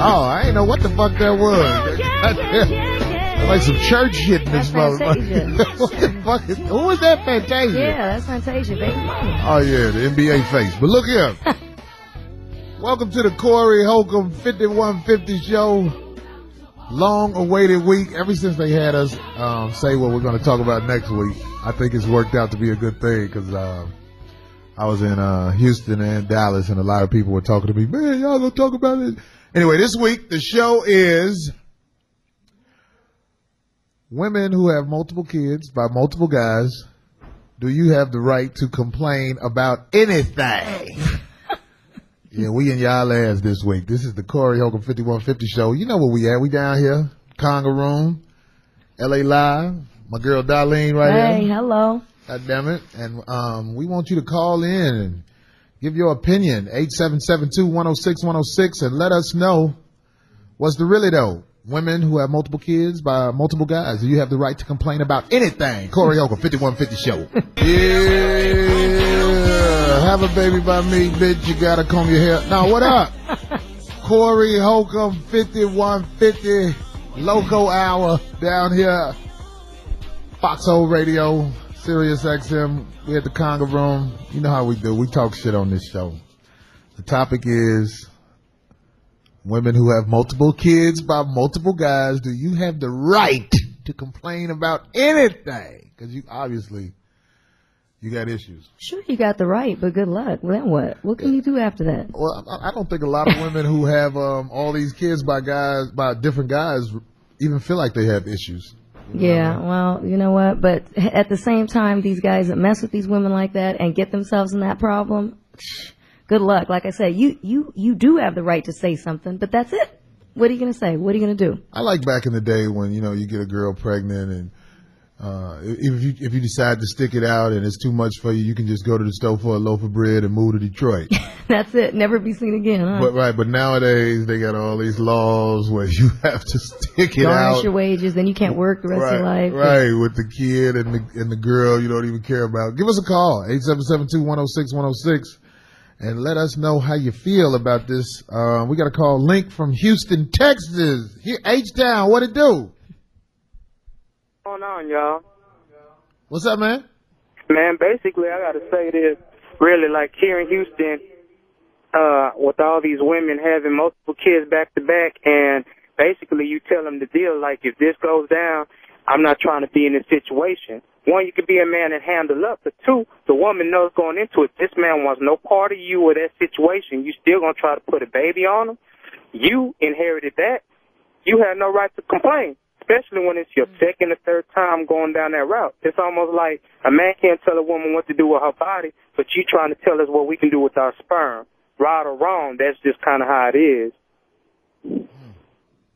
Oh, I ain't know what the fuck that was. Like some church shit in this motherfucker. What the fuck is, who is that, Fantasia? Yeah, that's Fantasia, baby. Oh, yeah, the NBA face. But look here. Welcome to the Corey Holcomb 5150 show. Long awaited week. Ever since they had us say what we're going to talk about next week, I think it's worked out to be a good thing because I was in Houston and Dallas, and a lot of people were talking to me, man, y'all gonna talk about it. Anyway, this week the show is women who have multiple kids by multiple guys. Do you have the right to complain about anything? Yeah, we in y'all ass this week. This is the Corey Holcomb 5150 show. You know where we at. We down here, Conga Room, LA Live. My girl Darlene right here. Hey, hello. God damn it. And we want you to call in and give your opinion. 877-210-6106 and let us know what's the really though. Women who have multiple kids by multiple guys. Do you have the right to complain about anything? Corey Holcomb 5150 show. Yeah. Have a baby by me, bitch. You gotta comb your hair. Now, what up? Corey Holcomb 5150 Loco Hour down here. Foxhole Radio, Sirius XM. We at the Conga Room. You know how we do. We talk shit on this show. The topic is women who have multiple kids by multiple guys. Do you have the right to complain about anything? Because you obviously, you got issues. Sure, you got the right, but good luck. Then what? What can you do after that? Well, I don't think a lot of women who have all these kids by different guys even feel like they have issues. Yeah, well, you know what? But at the same time, these guys that mess with these women like that and get themselves in that problem, good luck. Like I said, you do have the right to say something, but that's it. What are you going to say? What are you going to do? I like back in the day when, you get a girl pregnant and if you decide to stick it out and it's too much for you, you can just go to the store for a loaf of bread and move to Detroit. That's it. Never be seen again, huh? But nowadays they got all these laws where you have to stick it out. Garnish your wages, then you can't work the rest of your life. Right, with the kid and the girl you don't even care about. Give us a call, 877-210-6106, and let us know how you feel about this. We got a call, Link from Houston, Texas. Here, H-Town, what it do? What's going on, y'all? What's up, man? Man, basically, I got to say this. Really, like here in Houston, with all these women having multiple kids back to back, and basically you tell them the deal, like, if this goes down, I'm not trying to be in this situation. One, you could be a man and handle up, but two, the woman knows going into it, this man wants no part of you or that situation. You still going to try to put a baby on him. You inherited that. You have no right to complain. Especially when it's your second or third time going down that route. It's almost like a man can't tell a woman what to do with her body, but you trying to tell us what we can do with our sperm. Right or wrong, that's just kind of how it is.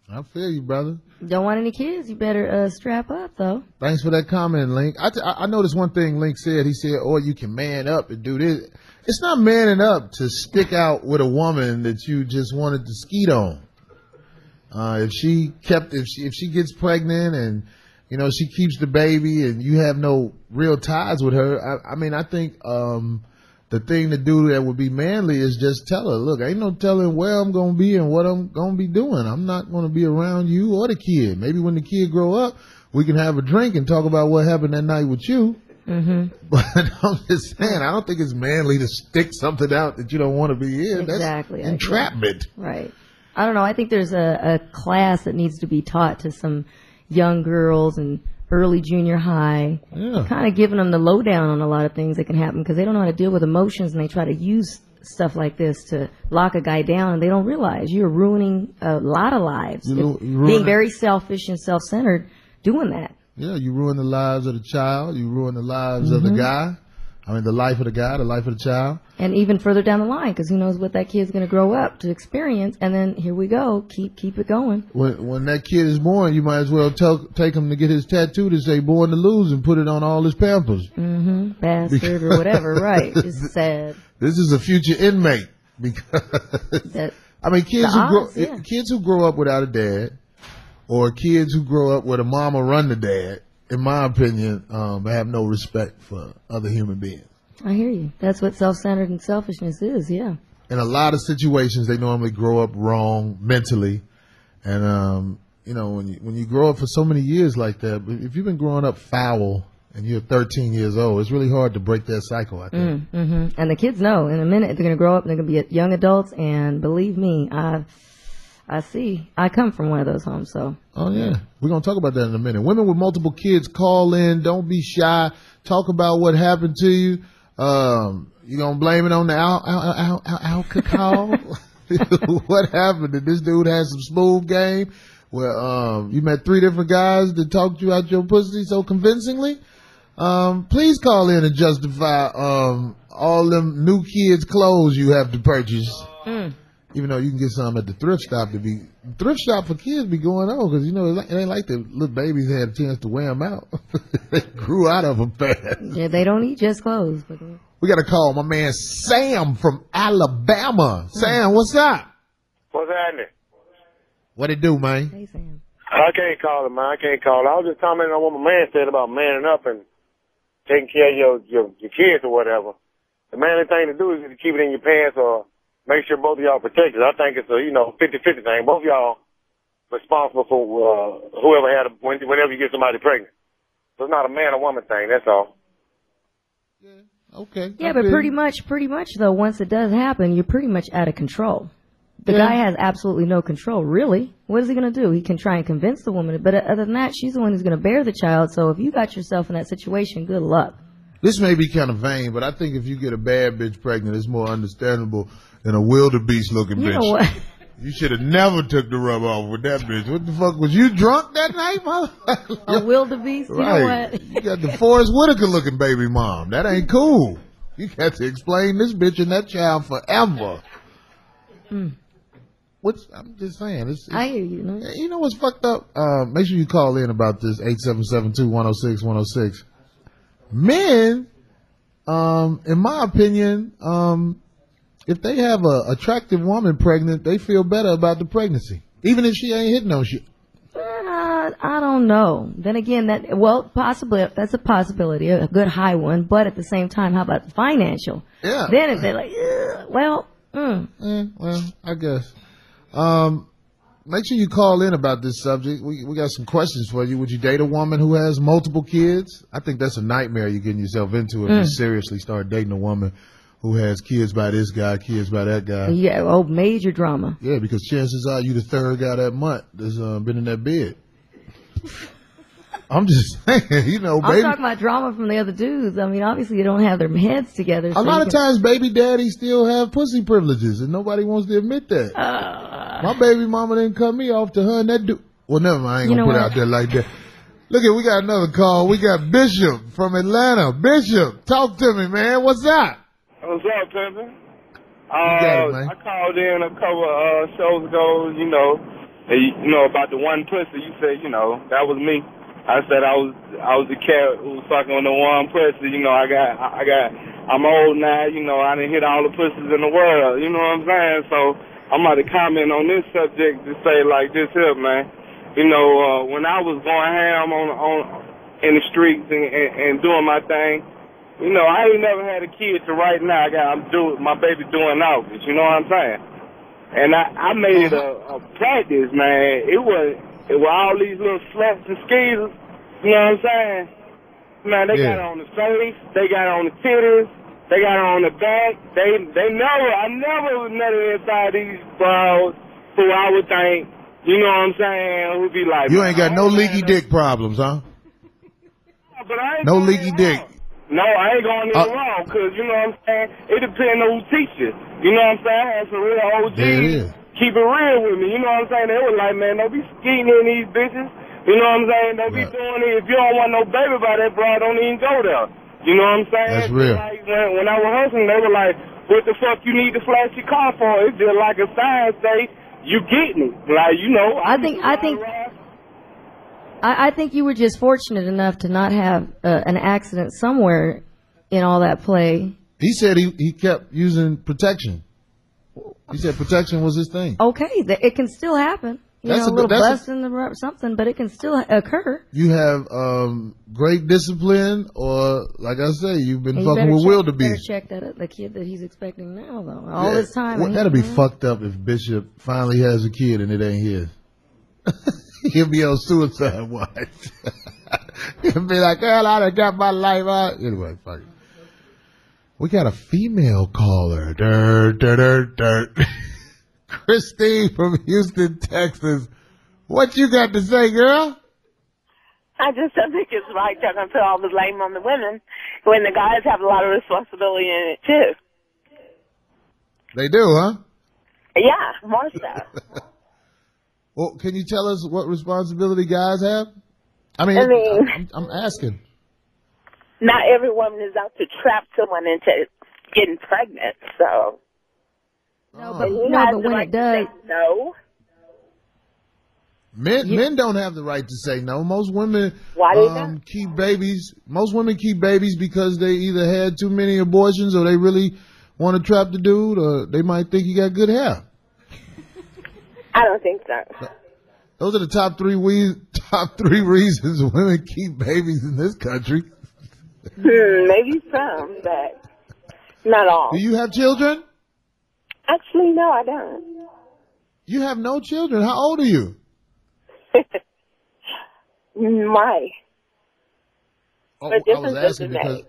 I feel you, brother. Don't want any kids, you better strap up, though. Thanks for that comment, Link. I noticed one thing Link said. He said, oh, you can man up and do this. It's not manning up to stick out with a woman that you just wanted to skeet on. If she gets pregnant and, she keeps the baby and you have no real ties with her, I think, the thing to do that would be manly is just tell her, look, ain't no telling where I'm going to be and what I'm going to be doing. I'm not going to be around you or the kid. Maybe when the kid grow up, we can have a drink and talk about what happened that night with you. Mm-hmm. But I'm just saying, I don't think it's manly to stick something out that you don't want to be in. Exactly. That's entrapment. Right. I don't know. I think there's a class that needs to be taught to some young girls and early junior high, kind of giving them the lowdown on a lot of things that can happen because they don't know how to deal with emotions and they try to use stuff like this to lock a guy down and they don't realize you're ruining a lot of lives. Being very selfish and self-centered doing that. Yeah, you ruin the lives of the child. You ruin the lives of the guy. The life of the guy, the life of the child. And even further down the line, because who knows what that kid's going to grow up to experience. And then here we go. Keep it going. When that kid is born, you might as well take him to get his tattoo to say born to lose and put it on all his Pampers. Mm-hmm. Bastard or whatever. Right. It's sad. This is a future inmate. Because, kids who grow up without a dad or kids who grow up with a mama run the dad, in my opinion, have no respect for other human beings. I hear you. That's what self-centered and selfishness is, yeah. in a lot of situations, they normally grow up wrong mentally. And, you know, when you grow up for so many years like that, if you've been growing up foul and you're 13 years old, it's really hard to break that cycle, I think. Mm-hmm. And the kids know in a minute they're going to grow up and they're going to be young adults. And believe me, I see. I come from one of those homes, so. Oh, yeah. We're going to talk about that in a minute. Women with multiple kids, call in. Don't be shy. Talk about what happened to you. You going to blame it on the alcohol? What happened? Did this dude have some smooth game where you met 3 different guys that talked you out your pussy so convincingly? Please call in and justify all them new kids' clothes you have to purchase. Even though you can get some at the thrift shop for kids be going on because, you know, it ain't like the little babies had a chance to wear them out. They grew out of them fast. Yeah, they don't eat just clothes. But we got to call my man Sam from Alabama. Sam, what's up? What's happening? What it do, man? Hey, Sam. I can't call it, man. I can't call it. I was just commenting on what my man said about manning up and taking care of your kids or whatever. The manly thing to do is to keep it in your pants or make sure both of y'all protected. I think it's a, 50-50 thing. Both of y'all responsible for whoever had whenever you get somebody pregnant. So it's not a man or woman thing, that's all. Yeah, okay. Yeah, but pretty much though, once it does happen, you're pretty much out of control. The guy has absolutely no control, really. What is he going to do? He can try and convince the woman, but other than that, she's the one who's going to bear the child. So if you got yourself in that situation, good luck. This may be kind of vain, but I think if you get a bad bitch pregnant, it's more understandable than a wildebeest looking bitch. You know what? You should have never took the rub off with that bitch. What the fuck? Was you drunk that night, motherfucker? A wildebeest? You know what? You got the Forrest Whitaker looking baby mom. That ain't cool. You got to explain this bitch and that child forever. I'm just saying. I hear you. No? You know what's fucked up? Make sure you call in about this, 877-210-6106. Men, in my opinion, if they have a attractive woman pregnant, they feel better about the pregnancy, even if she ain't hitting no shit. I don't know. Then again, possibly that's a possibility, a good high one. But at the same time, how about the financial? Yeah. Then if they're like, well, I guess. Make sure you call in about this subject. We got some questions for you. Would you date a woman who has multiple kids? I think that's a nightmare you're getting yourself into if you seriously start dating a woman who has kids by this guy, kids by that guy. Yeah, major drama. Yeah, because chances are you the third guy that month that's been in that bed. I'm just saying, baby. I'm talking about drama from the other dudes. I mean, obviously, they don't have their heads together. A lot of times, baby daddies still have pussy privileges, and nobody wants to admit that. My baby mama didn't cut me off to her and that dude. Well, never mind. I ain't gonna put it out there like that. Look we got another call. We got Bishop from Atlanta. Bishop, talk to me, man. What's up? What's up, Pimpin'? Man. I called in a couple shows ago, about the one pussy. You said, that was me. I said I was the cat who was fucking on the one pussy. I'm old now. I done hit all the pussies in the world. You know what I'm saying? So I'm about to comment on this subject to say like this here, man. When I was going ham on in the streets and doing my thing, I ain't never had a kid to right now. My baby doing August. You know what I'm saying? And I made it a practice, man. It was all these little sluts and skeezers. You know what I'm saying? Man, they got it on the face, they got it on the titties, they got it on the back. I never met it inside these bros who I would think, you know what I'm saying, who'd be like, you ain't got no leaky dick problems, huh? But I ain't no leaky dick. No, I ain't going in wrong, because, you know what I'm saying, it depends on who teaches. You know what I'm saying? I had some real OGs keep it real with me. You know what I'm saying? They were like, man, don't be skeeting in these bitches. You know what I'm saying? Don't be doing it. If you don't want no baby by that bro, don't even go there. You know what I'm saying? That's real. Like, when I was hustling, they were like, what the fuck you need to flash your car for? It's just like a sign say, you get me. Like, I think you were just fortunate enough to not have an accident somewhere in all that play. He said he kept using protection. He said protection was his thing. Okay, it can still happen. You know, a little bust in the something, but it can still occur. You have great discipline, or like I say, you've been fucking with wildebeest. Better check that the kid that he's expecting now, though. All this time. Well, that'd be fucked up if Bishop finally has a kid and it ain't his. He'll be on suicide watch. He'll be like, "Hell, I done got my life out." Anyway, fuck it. We got a female caller. Dirt. Christine from Houston, Texas. What you got to say, girl? I just don't think it's right they're going to put all the blame on the women when the guys have a lot of responsibility in it, too. They do, huh? Yeah, more so. Well, can you tell us what responsibility guys have? I mean, I'm asking. Not every woman is out to trap someone into getting pregnant, so. No, but when it does. No. Men don't have the right to say no. Most women keep babies. Most women keep babies because they either had too many abortions or they really want to trap the dude, or they might think he got good hair. I don't think so. Those are the top three reasons women keep babies in this country. Maybe some, but not all. Do you have children? Actually, no, I don't. You have no children. How old are you? My. Oh, I was asking because,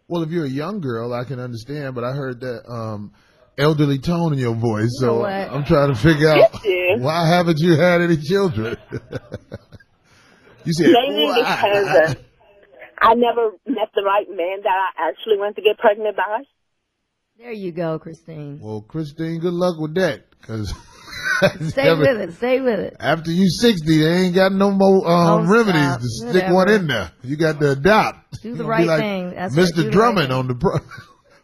well, if you're a young girl, I can understand, but I heard that elderly tone in your voice, so I'm trying to figure out why haven't you had any children? You said, maybe because I never met the right man that I actually went to get pregnant by. There you go, Christine. Well, Christine, good luck with that, because stay with it. After you 60, they ain't got no more remedies to stick one in there. You got to adopt. Do the right thing. That's Mr. Drummond on the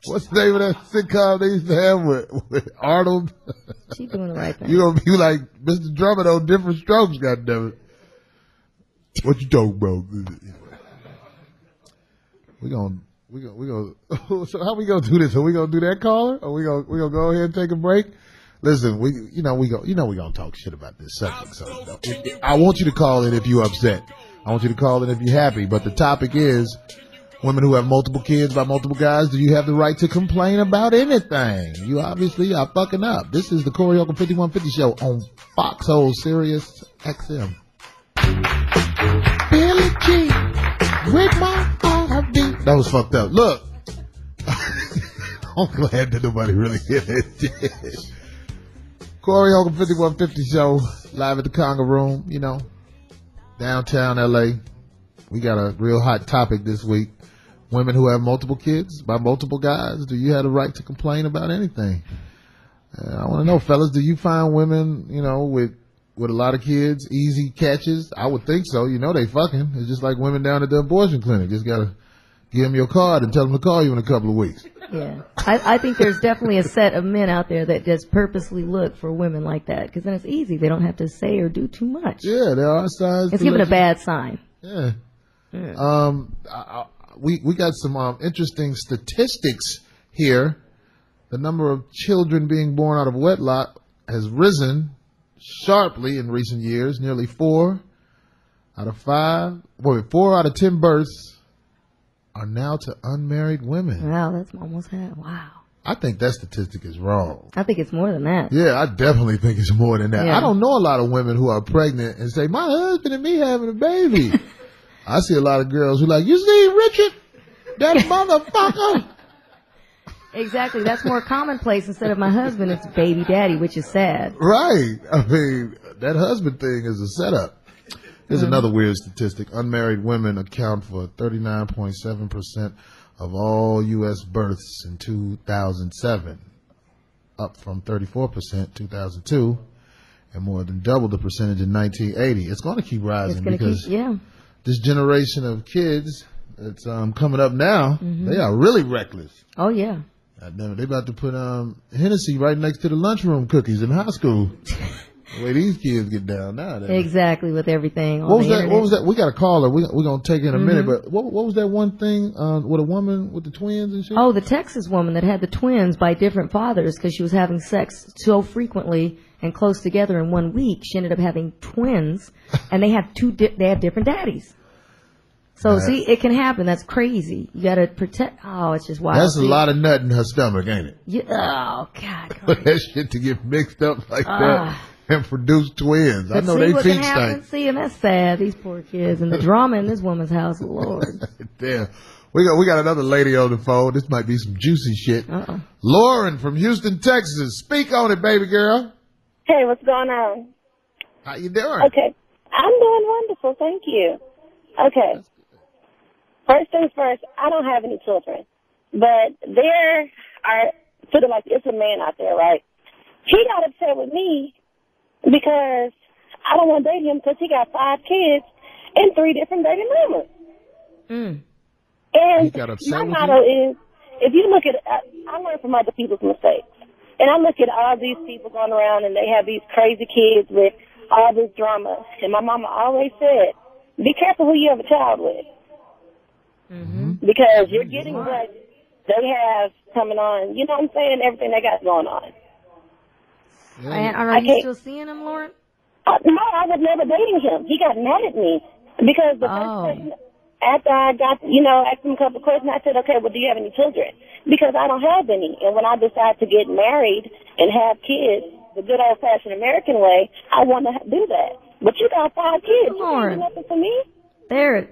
what's the name of that sitcom they used to have with Arnold? She's doing the right thing. You're gonna be like Mr. Drummond on Different Strokes, goddammit. What you talking about? We gonna. So how we gonna do this? Are we gonna do that caller? Or we gonna go ahead and take a break? Listen, we gonna talk shit about this subject. So I want you to call in if you're upset. I want you to call in if you're happy. But the topic is women who have multiple kids by multiple guys. Do you have the right to complain about anything? You obviously are fucking up. This is the Corey Holcomb 5150 show on Foxhole Sirius XM. Billy G with my RV. That was fucked up. Look, I'm glad that nobody really hit it. Corey Holcomb 5150 show live at the Conga Room, downtown LA. We got a real hot topic this week. Women who have multiple kids by multiple guys. Do you have the right to complain about anything? I want to know, fellas, do you find women, with a lot of kids, easy catches? I would think so. They fucking. It's just like women down at the abortion clinic. Just got to give them your card and tell them to call you in a couple of weeks. Yeah. I think there's definitely a set of men out there that just purposely look for women like that, because then it's easy. They don't have to say or do too much. Yeah, there are signs. It's giving a bad sign. Yeah. We got some interesting statistics here. The number of children being born out of wedlock has risen sharply in recent years. Nearly 4 out of 10 births are now to unmarried women. Wow, that's almost half. Wow. I think that statistic is wrong. I think it's more than that. Yeah, I definitely think it's more than that. Yeah. I don't know a lot of women who are pregnant and say, my husband and me having a baby. I see a lot of girls who like, you see Richard? That motherfucker. Exactly. That's more commonplace. Instead of my husband, it's baby daddy, which is sad. Right. I mean, that husband thing is a setup. Here's another weird statistic. Unmarried women account for 39.7% of all U.S. births in 2007, up from 34% 2002, and more than double the percentage in 1980. It's going to keep rising because this generation of kids that's coming up now, they are really reckless. Oh, yeah. Goddammit, they about to put Hennessy right next to the lunchroom cookies in high school. The way these kids get down now. Exactly, with everything. What was that? We got a caller. We're going to take it in a minute, but what was that one thing with a woman with the twins and shit? Oh, the Texas woman that had the twins by different fathers because she was having sex so frequently and close together in 1 week. She ended up having twins, and they have different daddies. So, see, it can happen. That's crazy. You got to protect. Oh, it's just wild. That's a lot of nut in her stomach, ain't it? Yeah, oh, God. For that shit to get mixed up like that and produce twins. I know they feet stink. See, and that's sad. These poor kids and the drama in this woman's house. Lord. Damn. We got another lady on the phone. This might be some juicy shit. Lauren from Houston, Texas. Speak on it, baby girl. Hey, what's going on? How you doing? Okay. I'm doing wonderful. Thank you. Okay. First things first, I don't have any children, but there are sort of like, it's a man out there, right? He got upset with me because I don't want to date him because he got 5 kids and 3 different baby mamas. And my motto is, if you look at, I learn from other people's mistakes. And I look at all these people going around and they have these crazy kids with all this drama. And my mama always said, be careful who you have a child with. Because you're getting what they have coming on. You know what I'm saying? Everything they got going on. And are you still seeing him, Lauren? No, I was never dating him. He got mad at me because the first person, after I got, asked him a couple of questions, I said, okay, well, do you have any children? Because I don't have any. And when I decide to get married and have kids, the good old-fashioned American way, I want to do that. But you got 5 kids. Lauren. You can't do nothing for me.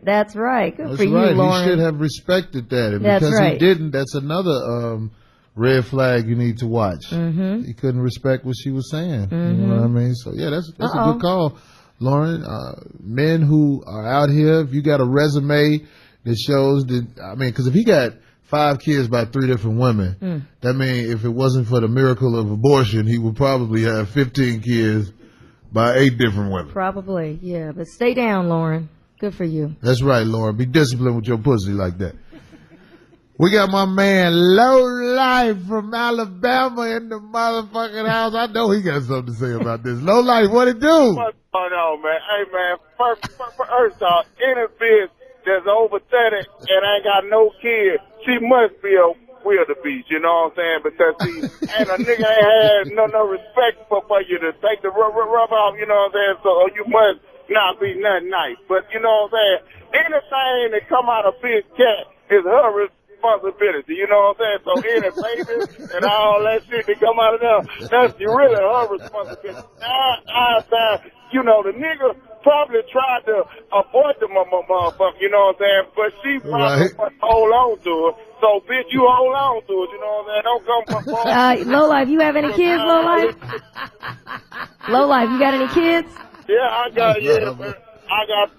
That's right. Good for you, Lauren. Lauren. He should have respected that. And because he didn't, that's another red flag you need to watch. He couldn't respect what she was saying. You know what I mean? So, yeah, that's a good call, Lauren. Men who are out here, if you got a resume that shows that, I mean, because if he got 5 kids by 3 different women, that means if it wasn't for the miracle of abortion, he would probably have 15 kids by 8 different women. Probably, yeah. But stay down, Lauren. Good for you. That's right, Lauren. Be disciplined with your pussy like that. We got my man Low Life from Alabama in the motherfucking house. I know he got something to say about this. Low Life, what it do? What's going on, man? Hey, man, first off, any bitch that's over 30 and ain't got no kids, she must be a wildebeest, you know what I'm saying? Because see, ain't a nigga ain't had no respect for you to take the rub off, you know what I'm saying? So you must not be nothing nice. But you know what I'm saying? Anything that come out of Big Cat is her responsibility, you know what I'm saying? So any babies and all that shit that come out of there, that's really her responsibility. You know, the nigga probably tried to abort the motherfucker, you know what I'm saying? But she probably hold on to her. So, bitch, you hold on to it, you know what I'm saying? Don't come from Low Life, you have any kids, Low Life? Low Life, you got any kids? Yeah, I got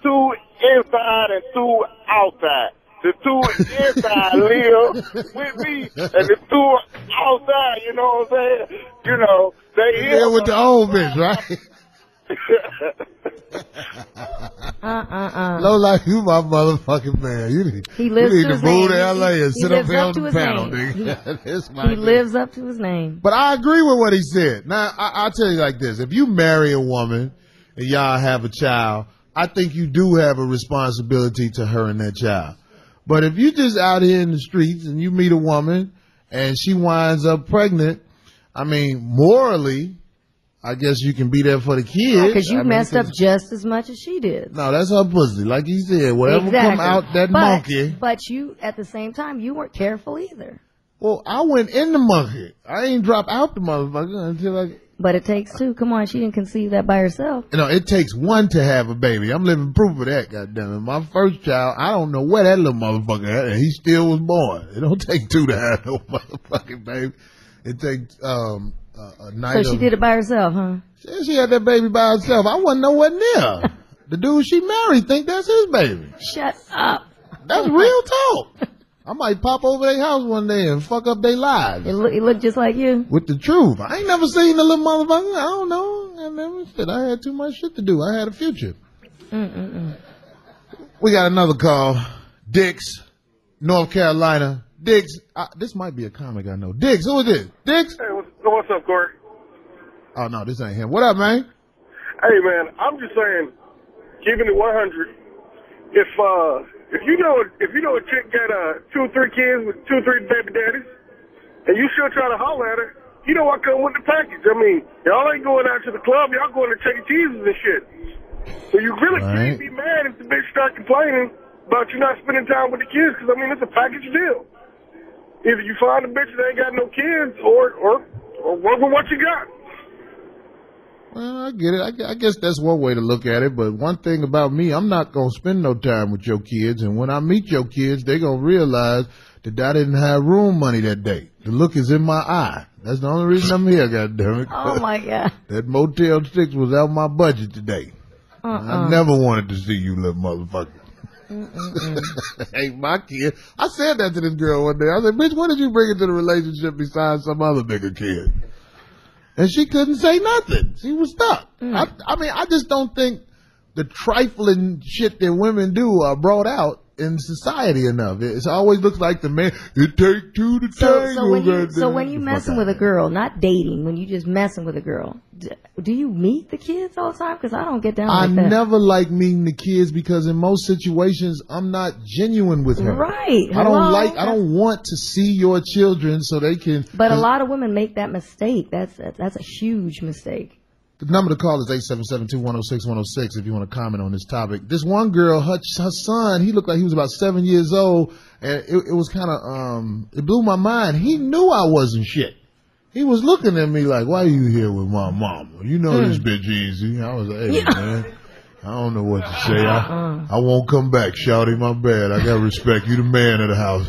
2 inside and 2 outside. The 2 inside live with me, and the 2 outside, you know what I'm saying? You know, they live with the old bitch, right? Low Life, you my motherfucking man. You need to move to LA and sit up here on the panel, nigga. He lives up to his name. But I agree with what he said. Now, I'll tell you like this. If you marry a woman and y'all have a child, I think you do have a responsibility to her and that child. But if you just out here in the streets and you meet a woman and she winds up pregnant, I mean, morally, I guess you can be there for the kids. Because you messed up just as much as she did. No, that's her pussy. Like he said, whatever come out that monkey. But you, at the same time, you weren't careful either. Well, I went in the monkey. I ain't drop out the motherfucker until But it takes 2. Come on, she didn't conceive that by herself. You know, it takes 1 to have a baby. I'm living proof of that, goddammit. My first child, I don't know where that little motherfucker had, and he still was born. It don't take 2 to have no motherfucking baby. It takes a night. So she did it by herself, huh? She had that baby by herself. I wasn't nowhere near. The dude she married think that's his baby. Shut up. That's real talk. I might pop over their house one day and fuck up their lives. It looked just like you. With the truth. I ain't never seen the little motherfucker. I don't know. I had too much shit to do. I had a future. We got another call. Dix, North Carolina. Dix, this might be a comic I know. Dix, who is this? Dix? Hey, what's up, Corey? Oh, no, this ain't him. What up, man? Hey, man, I'm just saying, keeping it 100, if you know a chick got 2 or 3 kids with 2 or 3 baby daddies, and you still try to holler at her, You know what come with the package. I mean, y'all ain't going out to the club. Y'all going to Chuck E. Cheese's and shit. So you really can't be mad if the bitch start complaining about you not spending time with the kids, because, I mean, it's a package deal. Either you find a bitch that ain't got no kids or work with what you got. Well, I get it. I guess that's one way to look at it. But one thing about me, I'm not going to spend no time with your kids. And when I meet your kids, they're going to realize that I didn't have room money that day. The look is in my eye. That's the only reason I'm here, goddammit. Oh, my God. That Motel 6 was out my budget today. I never wanted to see you, little motherfucker. Hey, my kid. I said that to this girl one day. I said, bitch, what did you bring into the relationship besides some other nigga kid? And she couldn't say nothing. She was stuck. I mean, I just don't think the trifling shit that women do are brought out in society enough. It always looks like the man, it take two to tango. So when you messing with a girl, not dating, when you just messing with a girl, do you meet the kids all the time? Because I don't get down like that. I never like meeting the kids because in most situations I'm not genuine with her. Right. I don't want to see your children so they can. But a lot of women make that mistake. That's a huge mistake. The number to call is 877-210-6106 if you want to comment on this topic. This one girl, her son, he looked like he was about 7 years old, and it was kind of, it blew my mind. He knew I wasn't shit. He was looking at me like, why are you here with my mama? You know this bitch easy. I was like, hey, man, I don't know what to say. I won't come back, shawty, my bad. I got to respect. You the man of the house.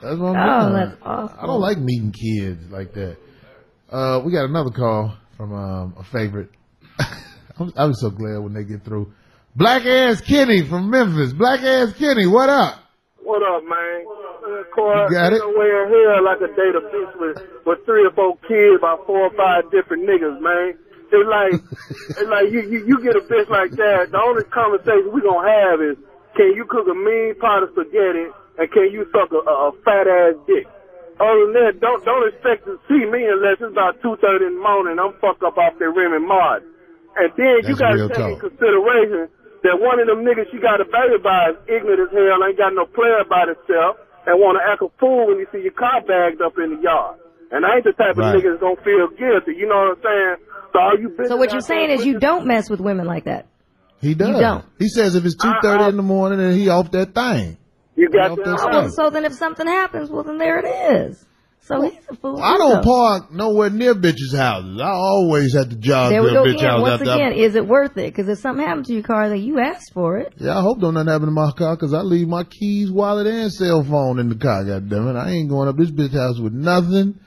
That's what I'm doing. That's awesome. I don't like meeting kids like that. We got another call from a favorite. I'm so glad when they get through. Black Ass Kenny from Memphis. Black Ass Kenny, what up? What up, man? Corey, you got it? Nowhere here like a date of bitch with 3 or 4 kids by 4 or 5 different niggas, man. It's like you get a bitch like that. The only conversation we gonna have is, can you cook a mean pot of spaghetti and can you suck a fat ass dick? Other than that, don't expect to see me unless it's about 2:30 in the morning. I'm fucked up off their rim and mod. And then you gotta take in consideration that one of them niggas she got a baby by is ignorant as hell, ain't got no player about itself, and want to act a fool when you see your car bagged up in the yard. And I ain't the type of nigga that's gonna feel guilty. You know what I'm saying? So all you bitches. So what you're saying is you don't mess with women like that. He does. You don't. He says if it's 2:30 in the morning and he off that thing. You got that. So then if something happens, well then there it is. So he's a fool. I don't park nowhere near bitches' houses. I always have to jog to a bitch house. Once again, is it worth it? Because if something happened to your car, then you asked for it. Yeah, I hope don't nothing happen to my car because I leave my keys, wallet, and cell phone in the car. Goddammit, I ain't going up this bitch house with nothing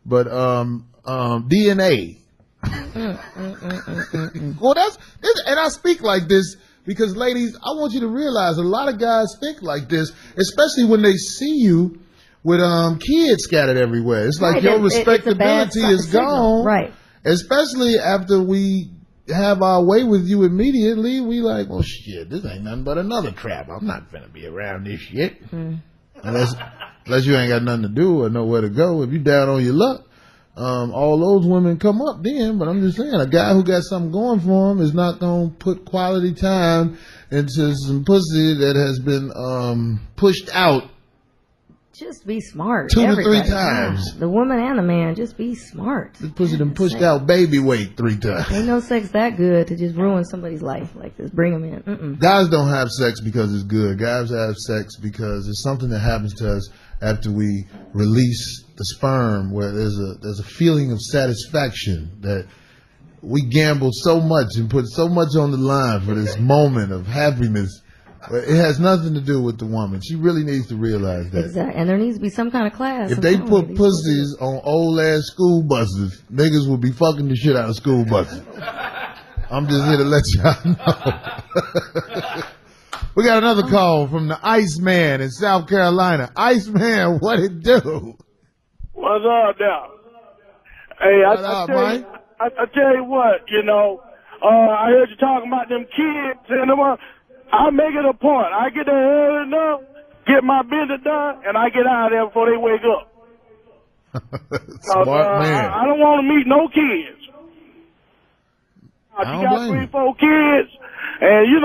but DNA. Well, and I speak like this because, ladies, I want you to realize a lot of guys think like this, especially when they see you with kids scattered everywhere. It's like your respectability is gone. Right. Especially after we have our way with you immediately, we like, well, shit, this ain't nothing but another trap. I'm not finna be around this shit. Unless you ain't got nothing to do or nowhere to go. If you down on your luck, all those women come up then. But I'm just saying, a guy who got something going for him is not gonna put quality time into some pussy that has been pushed out. Just be smart. 2 to 3 times. The woman and the man, just be smart. This pussy done pushed out baby weight 3 times. Ain't no sex that good to just ruin somebody's life like this. Bring them in. Guys don't have sex because it's good. Guys have sex because it's something that happens to us after we release the sperm, where there's a feeling of satisfaction that we gambled so much and put so much on the line for this moment of happiness. It has nothing to do with the woman. She really needs to realize that. Exactly. And there needs to be some kind of class. If they put pussies on old ass school buses, niggas would be fucking the shit out of school buses. I'm just here to let y'all know. We got another call from the Iceman in South Carolina. Iceman, what it do? What's up now? Hey, I tell you what, I heard you talking about them kids and them. I make it a point. I get there early enough, get my business done, and I get out of there before they wake up. Smart man. I don't want to meet no kids. She got 3, 4 kids, and she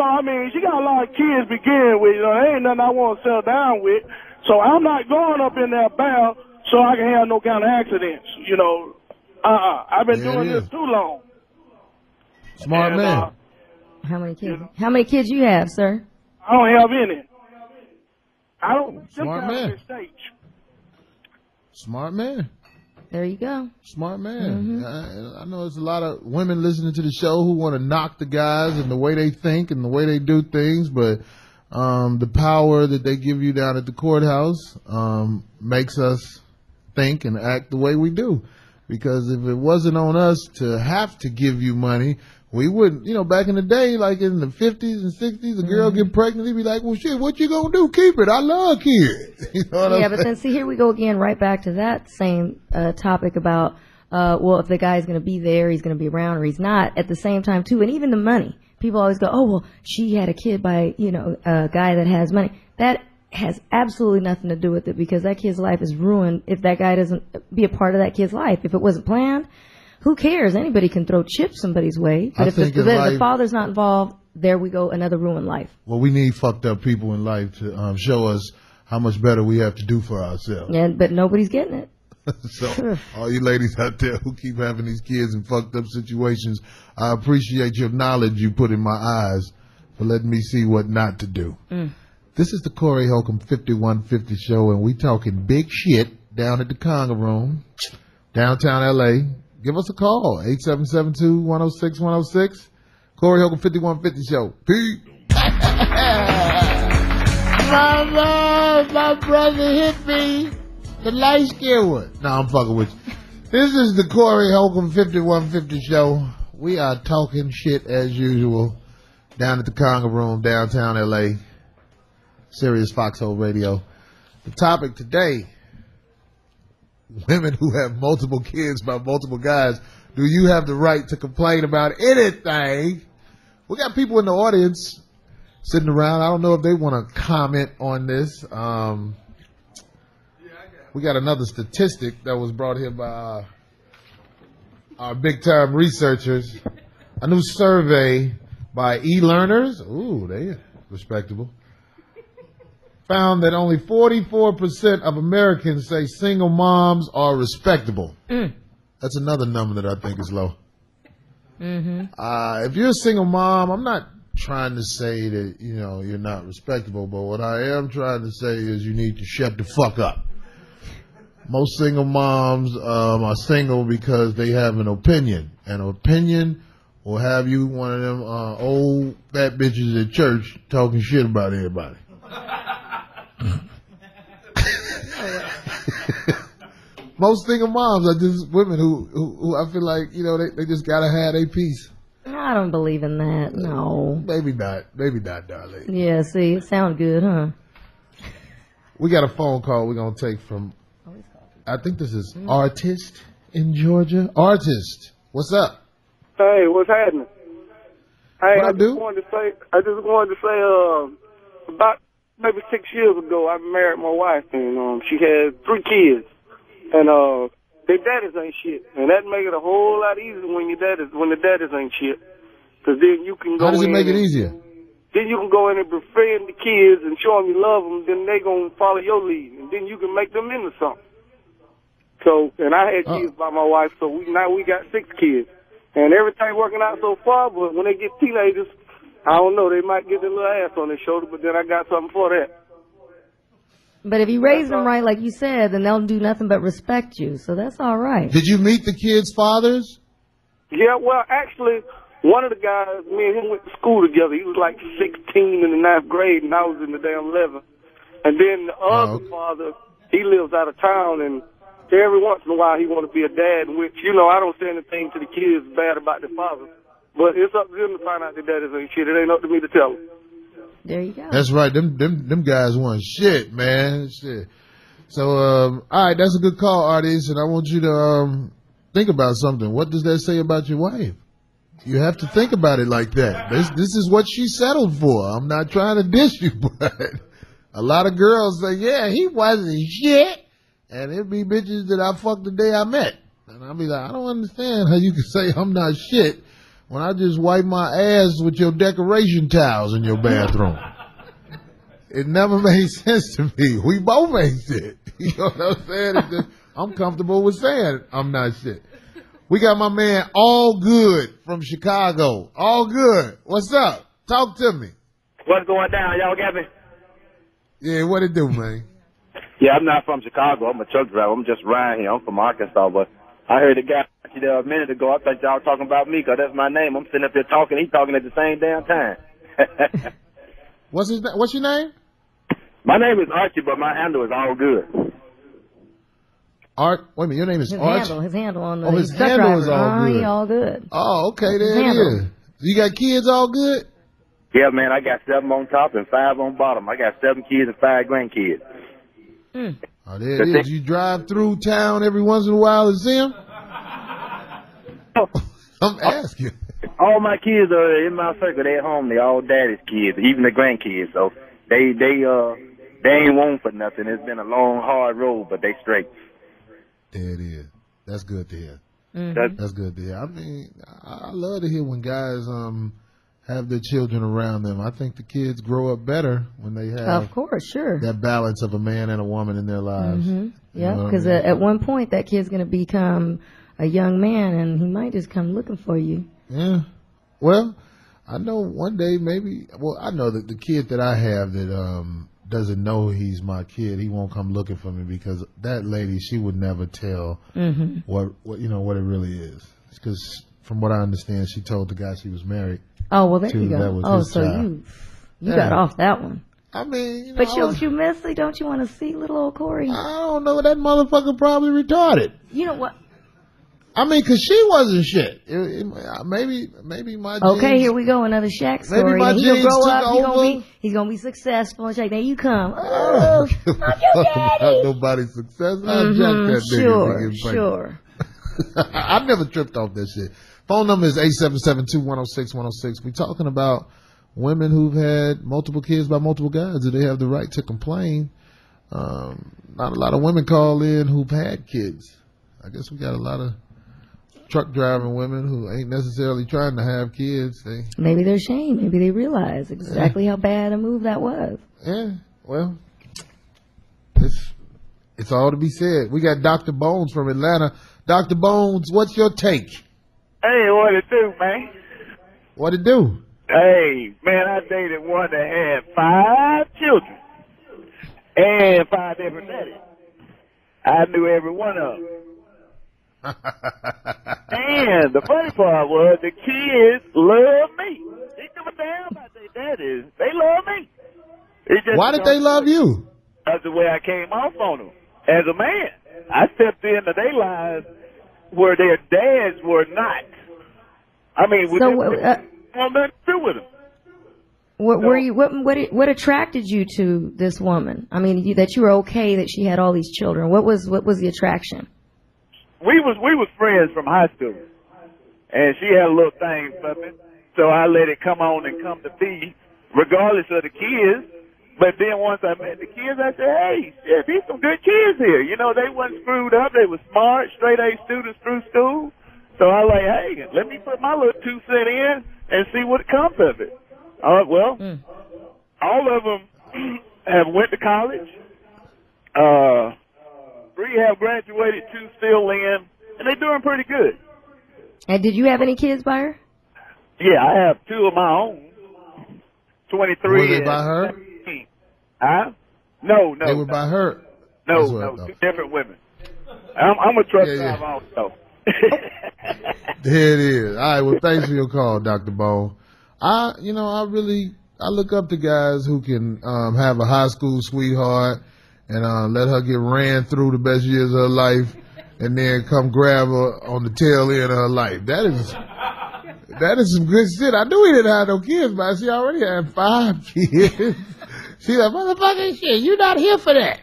got a lot of kids to begin with. There ain't nothing I want to settle down with. So I'm not going up in there bound so I can have no kind of accidents. you know, I've been doing this too long. Smart man. How many kids? How many kids you have, sir? I don't have any. I don't. Smart man. Smart man. There you go. Smart man. I know there's a lot of women listening to the show who want to knock the guys and the way they think and the way they do things, but the power that they give you down at the courthouse makes us think and act the way we do. Because if it wasn't on us to have to give you money, we wouldn't, you know, back in the day, like in the 50s and 60s, a girl get pregnant, they'd be like, well, shit, what you gonna do? Keep it. I love kids. You know what I'm saying? But then see, here we go again, right back to that same topic about, well, if the guy's gonna be there, he's gonna be around, or he's not, at the same time, too. And even the money. People always go, oh, well, she had a kid by, you know, a guy that has money. That has absolutely nothing to do with it, because that kid's life is ruined if that guy doesn't be a part of that kid's life. If it wasn't planned, who cares? Anybody can throw chips somebody's way. But if the father's not involved, there we go, another ruined life. Well, we need fucked up people in life to show us how much better we have to do for ourselves. Yeah, but nobody's getting it. So, all you ladies out there who keep having these kids in fucked up situations, I appreciate your knowledge you put in my eyes for letting me see what not to do. This is the Corey Holcomb 5150 show, and we talking big shit down at the Conga Room, downtown L.A. Give us a call, 8772-106-106. Corey Holcomb 5150 show. Peace. My brother hit me. The light skin one. No, I'm fucking with you. This is the Corey Holcomb 5150 show. We are talking shit as usual down at the Conga Room, downtown L.A. Sirius Foxhole Radio. The topic today, women who have multiple kids by multiple guys. Do you have the right to complain about anything? We got people in the audience sitting around. I don't know if they want to comment on this. We got another statistic that was brought here by our big-time researchers. A new survey by e-learners. Ooh, they respectable. Found that only 44% of Americans say single moms are respectable. That's another number that I think is low. If you're a single mom, I'm not trying to say that, you know, you're not respectable, but what I am trying to say is you need to shut the fuck up. Most single moms are single because they have an opinion. An opinion will have you one of them old fat bitches at church talking shit about everybody. Most single moms are just women who I feel like, you know, they just gotta have their piece. I don't believe in that. No. Maybe not, darling. Yeah, see, it sounds good, huh? We got a phone call we're gonna take from, I think this is Artist in Georgia. Artist, what's up? Hey, what's happening? Hey, what I just wanted to say, about maybe 6 years ago, I married my wife, and she had 3 kids, and their daddies ain't shit, and that make it a whole lot easier when the daddies ain't shit, because then you can go. How does it make it easier? Then you can go in and befriend the kids and show them you love them. Then they gonna follow your lead, and then you can make them into something. So, and I had kids by my wife, so now we got 6 kids, and everything working out so far. But when they get teenagers, I don't know, they might get their little ass on their shoulder, but then I got something for that. But if you raise them right, like you said, then they'll do nothing but respect you. So that's all right. Did you meet the kids' fathers? Yeah, well, actually, one of the guys, me and him went to school together. He was like 16 in the 9th grade, and I was in the damn 11th. And then the other father, he lives out of town, and every once in a while he want to be a dad, which, you know, I don't say anything to the kids bad about their father. But it's up to them to find out their daddies ain't shit. It ain't up to me to tell them. There you go. That's right. Them guys want shit, man. Shit. So, all right, that's a good call, Artist, and I want you to think about something. What does that say about your wife? You have to think about it like that. This is what she settled for. I'm not trying to diss you, but a lot of girls say, yeah, he wasn't shit. And it'd be bitches that I fucked the day I met. And I'll be like, I don't understand how you can say I'm not shit when I just wipe my ass with your decoration towels in your bathroom. It never made sense to me. We both ain't shit. You know what I'm saying? I'm comfortable with saying I'm not shit. We got my man All Good from Chicago. All Good. What's up? Talk to me. What's going down? Y'all got me? Yeah, what it do, man? Yeah, I'm not from Chicago. I'm a truck driver. I'm just riding here. I'm from Arkansas, but I heard a guy there a minute ago. I thought y'all were talking about me because that's my name. I'm sitting up there talking. He's talking at the same damn time. What's your name? My name is Archie, but my handle is All Good. Wait a minute, your name is Archie? His handle on the his handle is All Good. All Good. Oh, okay, there it is. You got kids All Good? Yeah, man, I got 7 on top and 5 on bottom. I got 7 kids and 5 grandkids. Oh, there it is. You drive through town every once in a while and see them? I'm asking. All my kids are in my circle. They're at home. They're all daddy's kids, even the grandkids. So they ain't won for nothing. It's been a long, hard road, but they straight. There it is. That's good to hear. Mm-hmm. That's good to hear. I mean, I love to hear when guys have their children around them. I think the kids grow up better when they have, of course, sure, that balance of a man and a woman in their lives. Mm-hmm. Yeah, because at one point that kid's going to become a young man, and he might just come looking for you. Yeah. Well, I know one day maybe. Well, I know that the kid that I have that doesn't know he's my kid, he won't come looking for me because that lady, she would never tell what it really is. Because from what I understand, she told the guy she was married. Oh, well, there you go. Oh, so child. you got off that one. I mean, but don't you miss it? Don't you want to see little old Corey? I don't know. That motherfucker probably retarded. You know what? I mean, cause she wasn't shit. Maybe my okay, genes, here we go, another Shaq story. Maybe my he's genes gonna grow took up. over. He's gonna be successful. Shaq, there you come. Oh, about nobody's success. I'll jack that nigga. Sure. I've never tripped off that shit. Phone number is 877-210-6106. We're talking about women who've had multiple kids by multiple guys. Do they have the right to complain? Not a lot of women call in who've had kids. I guess we got a lot of truck driving women who ain't necessarily trying to have kids. Maybe they're ashamed. Maybe they realize exactly how bad a move that was. Yeah, well, it's all to be said. We got Dr. Bones from Atlanta. Dr. Bones, what's your take? Hey, what it do, man? What it do? Hey, man, I dated one that had 5 children and 5 different daddies. I knew every one of them. And the funny part was the kids love me. They give a damn about their daddies. They love me. Why did they love you? That's the way I came off on them. As a man, I stepped into their lives where their dads were not. I mean, so, nothing to do with them. What attracted you to this woman? I mean, that you were okay that she had all these children. What was the attraction? We was friends from high school, and she had a little thing for me, so I let it come on and come to be, regardless of the kids. But then once I met the kids, I said, hey, shit, these some good kids here. You know, they wasn't screwed up. They were smart, straight-A students through school. So I like, hey, let me put my little 2 cents in and see what comes of it. All of them have went to college. 3 have graduated, 2 still in, and they're doing pretty good. And did you have any kids by her? Yeah, I have 2 of my own. 23 Were they by her? 17. Huh? No. They were by her? No, 2 different women. I'm a truck driver also. There it is. All right, well, thanks for your call, Dr. Bone. I look up to guys who can have a high school sweetheart and let her get ran through the best years of her life and then come grab her on the tail end of her life. That is some good shit. I knew he didn't have no kids, but she already had 5 kids. She's like, motherfucking shit, you not here for that.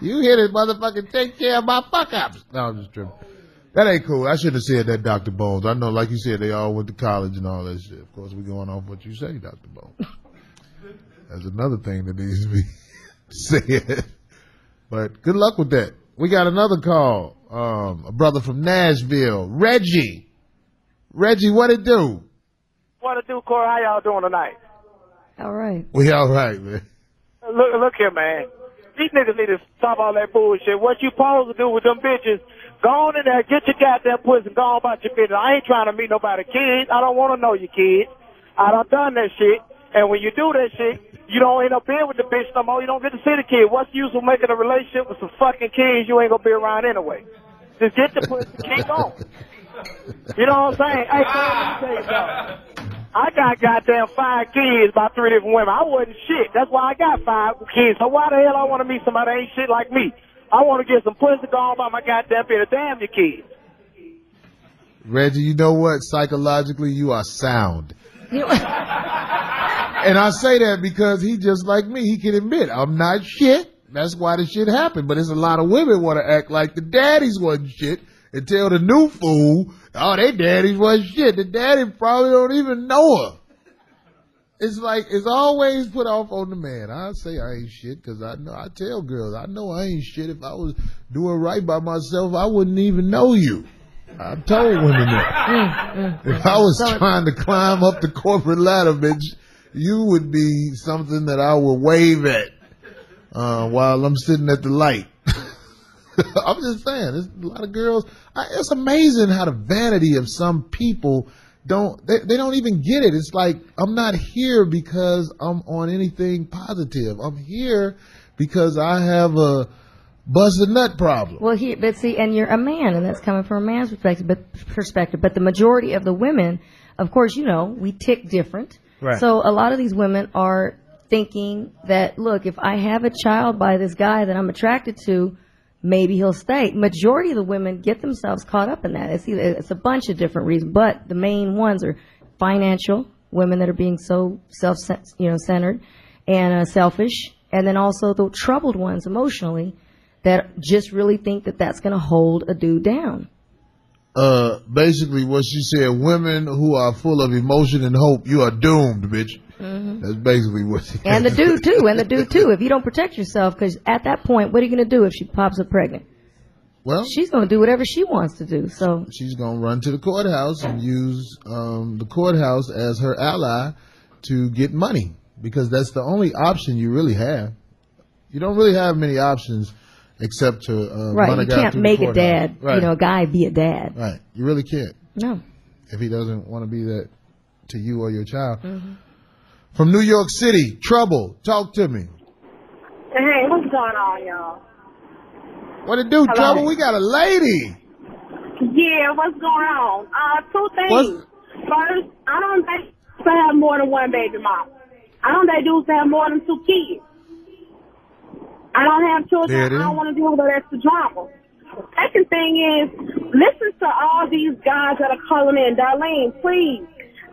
You here to motherfucking take care of my fuck-ups. No, I'm just tripping. That ain't cool. I shouldn't have said that, Dr. Bones. I know, like you said, they all went to college and all that shit. Of course, we're going off what you say, Dr. Bones. That's another thing that needs to be said. But good luck with that. We got another call. A brother from Nashville, Reggie. Reggie, what it do? What it do, Corey? How y'all doing tonight? All right. We all right, man. Look here, man. these niggas need to stop all that bullshit. What you supposed to do with them bitches, go on in there, get your goddamn pussy, and go on about your business. I ain't trying to meet nobody kids. I don't want to know your kids. I done that shit. And when you do that shit, you don't end up being with the bitch no more. You don't get to see the kid. What's the use of making a relationship with some fucking kids you ain't gonna be around anyway? Just get the pussy, keep going. You know what I'm saying? Hey, let me tell you something. I got goddamn 5 kids by 3 different women. I wasn't shit. That's why I got 5 kids. So why the hell I want to meet somebody that ain't shit like me? I want to get some pussy going by my goddamn business. Damn your kids. Reggie, you know what? Psychologically, you are sound. And I say that because he just like me. He can admit, I'm not shit. That's why the shit happened. But there's a lot of women want to act like the daddies wasn't shit and tell the new fool, oh, they daddies wasn't shit. The daddy probably don't even know her. It's like, it's always put off on the man. I say I ain't shit because I tell girls, I know I ain't shit. If I was doing right by myself, I wouldn't even know you. I told women that. If I was trying to climb up the corporate ladder, bitch, you would be something that I would wave at while I'm sitting at the light. I'm just saying, there's a lot of girls. It's amazing how the vanity of some people they don't even get it. It's like, I'm not here because I'm on anything positive. I'm here because I have a busted nut problem. Well, but see, and you're a man, and that's coming from a man's perspective. But the majority of the women, of course, you know, we tick different. Right. So a lot of these women are thinking that, look, if I have a child by this guy that I'm attracted to, maybe he'll stay. Majority of the women get themselves caught up in that. It's a bunch of different reasons, but the main ones are financial, women that are being so centered and selfish, and then also the troubled ones emotionally that just really think that that's going to hold a dude down. Basically what she said, women who are full of emotion and hope, you are doomed, bitch. Mm-hmm. That's basically what she said. And the dude too, if you don't protect yourself, because at that point, what are you going to do if she pops up pregnant? Well, she's going to do whatever she wants to do. So she's going to run to the courthouse and use the courthouse as her ally to get money, because that's the only option you really have. You don't really have many options except to run a guy. You can't make a dad, right. A guy be a dad. Right. You really can't. No. If he doesn't want to be that to you or your child. Mm-hmm. From New York City, Trouble, talk to me. Hey, what's going on, y'all? What it do, Hello? Trouble? We got a lady. Yeah, what's going on? 2 things. First, I don't think to have more than one baby mom. I don't think dudes to have more than 2 kids. I don't have children. I don't want to deal with that extra drama. Second thing is, listen to all these guys that are calling in. Darlene, please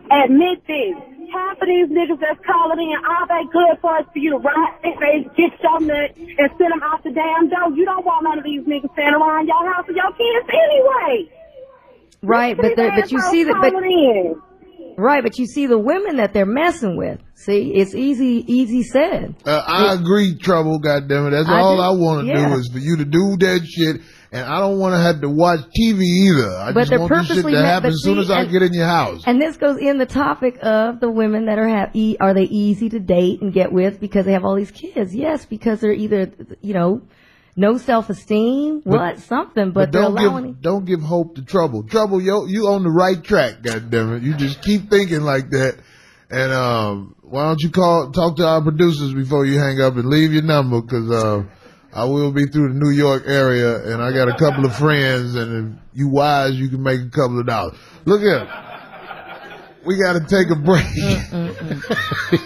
admit this. Half of these niggas that's calling in, all they good for is for you to ride their face, get your nut, and send them out the damn door. You don't want none of these niggas standing around your house with your kids anyway. Right, but you see that, right, but you see the women that they're messing with. See, it's easy said. I agree, Trouble, goddammit. That's all I want to do is for you to do that shit, and I don't want to have to watch TV either. I just want this shit to happen as soon as I get in your house. And this goes in the topic of the women that are they easy to date and get with because they have all these kids? Yes, because they're either, no self-esteem, but they're allowing. Don't give hope to Trouble. Trouble, you on the right track, goddammit. You just keep thinking like that. And why don't you talk to our producers before you hang up and leave your number, because I will be through the New York area, and I got a couple of friends, and if you wise, you can make a couple of dollars. Look here. We got to take a break.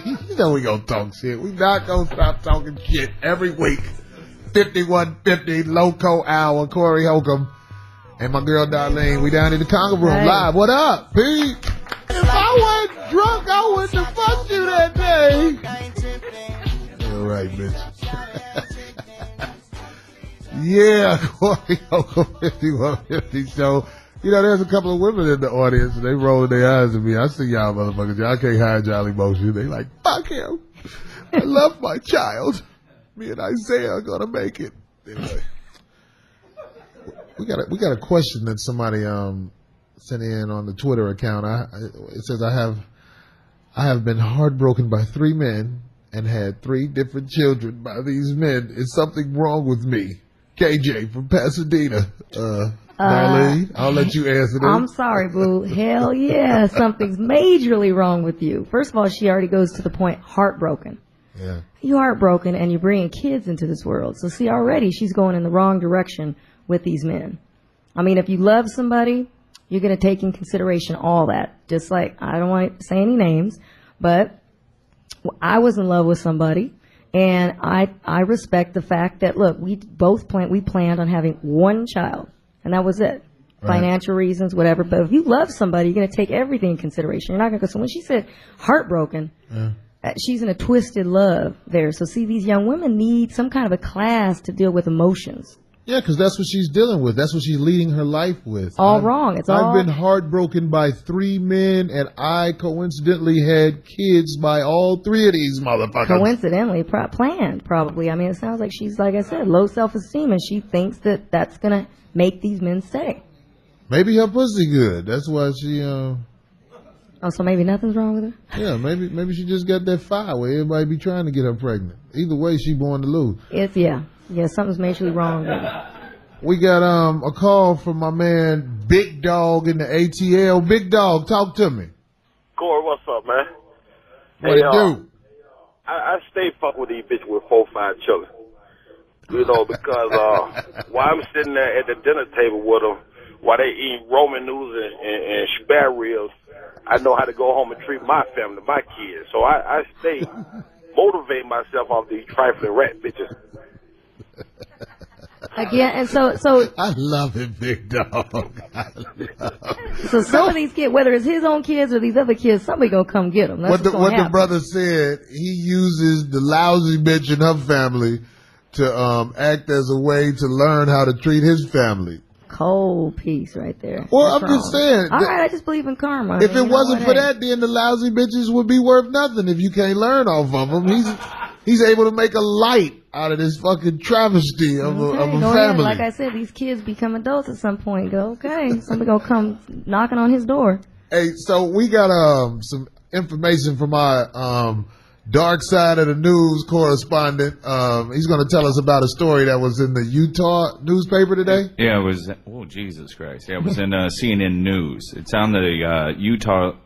You know we gonna talk shit. We not gonna stop talking shit every week. 5150 Loco Hour, Corey Holcomb and my girl Darlene. We down in the Conga Room live. What up, Pete? If I wasn't drunk, I wouldn't have fucked you that day. All right, bitch. Yeah, Corey Holcomb 5150 show. There's a couple of women in the audience, and they rolling their eyes at me. I see y'all motherfuckers. Y'all can't hide y'all emotion. They like, fuck him. I love my child. Me and Isaiah are gonna make it. Anyway, we got a question that somebody sent in on the Twitter account. It says I have been heartbroken by 3 men and had 3 different children by these men. Is something wrong with me? KJ from Pasadena. Marlene, I'll let you answer that. I'm sorry, boo. Hell yeah, something's majorly wrong with you. First of all, she already goes to the point heartbroken. Yeah. You're heartbroken and you're bringing kids into this world. So see, already she's going in the wrong direction with these men. I mean, if you love somebody, you're going to take in consideration all that. Just like, I don't want to say any names, but I was in love with somebody, and I respect the fact that, look, we planned on having 1 child, and that was it. Right. Financial reasons, whatever. But if you love somebody, you're going to take everything in consideration. You're not going to go, so when she said heartbroken, she's in a twisted love there. So see, these young women need some kind of a class to deal with emotions. Yeah, because that's what she's dealing with. That's what she's leading her life with. Wrong. I've been heartbroken by 3 men, and I coincidentally had kids by all 3 of these motherfuckers. Coincidentally, planned, probably. I mean, it sounds like she's, like I said, low self-esteem, and she thinks that that's going to make these men stay. Maybe her pussy good. That's why she... Oh, so maybe nothing's wrong with her? Yeah, maybe she just got that fire where everybody be trying to get her pregnant. Either way, she born to lose. Yeah, something's majorly wrong with it. We got a call from my man Big Dog in the ATL. Big Dog, talk to me. Corey, what's up, man? What it do? I stay fucking with these bitches with 4 or 5 children. You know, because while I'm sitting there at the dinner table with them, while they eat Roman noodles and spare ribs, I know how to go home and treat my family, my kids. So I stay motivating myself off these trifling rat bitches. Again, and so I love it, Big Dog. So some of these kids, whether it's his own kids or these other kids, somebody gonna come get them. That's what the brother said, he uses the lousy bitch in her family to act as a way to learn how to treat his family. Cold piece right there. Well, I'm just saying. All right, I just believe in karma. If it wasn't for that, then the lousy bitches would be worth nothing if you can't learn off of them. He's able to make a light out of this fucking travesty of a family. Like I said, these kids become adults at some point. Go, okay, somebody gonna come knocking on his door. Hey, so we got some information from our dark side of the news correspondent. He's going to tell us about a story that was in the Utah newspaper today. Yeah, it was. Oh, Jesus Christ! Yeah, it was in CNN News. It's on the Utah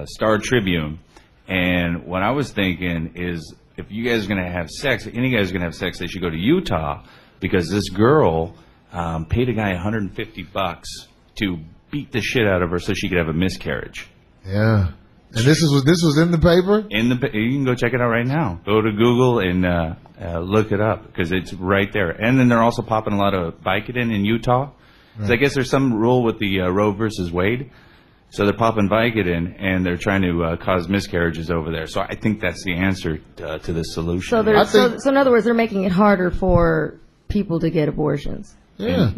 Star Tribune. And what I was thinking is, if you guys are going to have sex, any guys are going to have sex, they should go to Utah, because this girl paid a guy $150 to beat the shit out of her so she could have a miscarriage. Yeah. And this was in the paper? You can go check it out right now. Go to Google and look it up, because it's right there. And then they're also popping a lot of Vicodin in Utah. Right. So I guess there's some rule with the Roe versus Wade. So they're popping Vicodin, and they're trying to cause miscarriages over there. So I think that's the answer to this solution. So in other words, they're making it harder for people to get abortions. Yeah.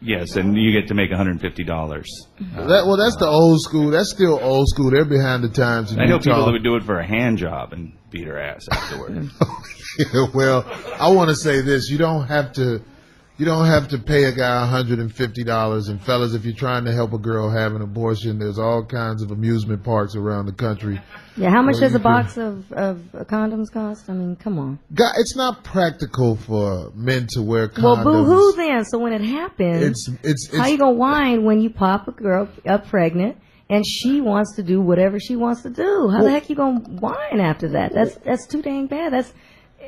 Yes, and you get to make $150. That's the old school. That's still old school. They're behind the times. I know people that would do it for a hand job and beat her ass afterward. Yeah, well, I want to say this: you don't have to pay a guy $150. And fellas, if you're trying to help a girl have an abortion, there's all kinds of amusement parks around the country. Yeah, how much does a box of condoms cost? I mean, come on. God, it's not practical for men to wear condoms. Well, boo-hoo then. So when it happens, how you gonna whine when you pop a girl up pregnant and she wants to do whatever she wants to do? How the heck you gonna whine after that? That's too dang bad.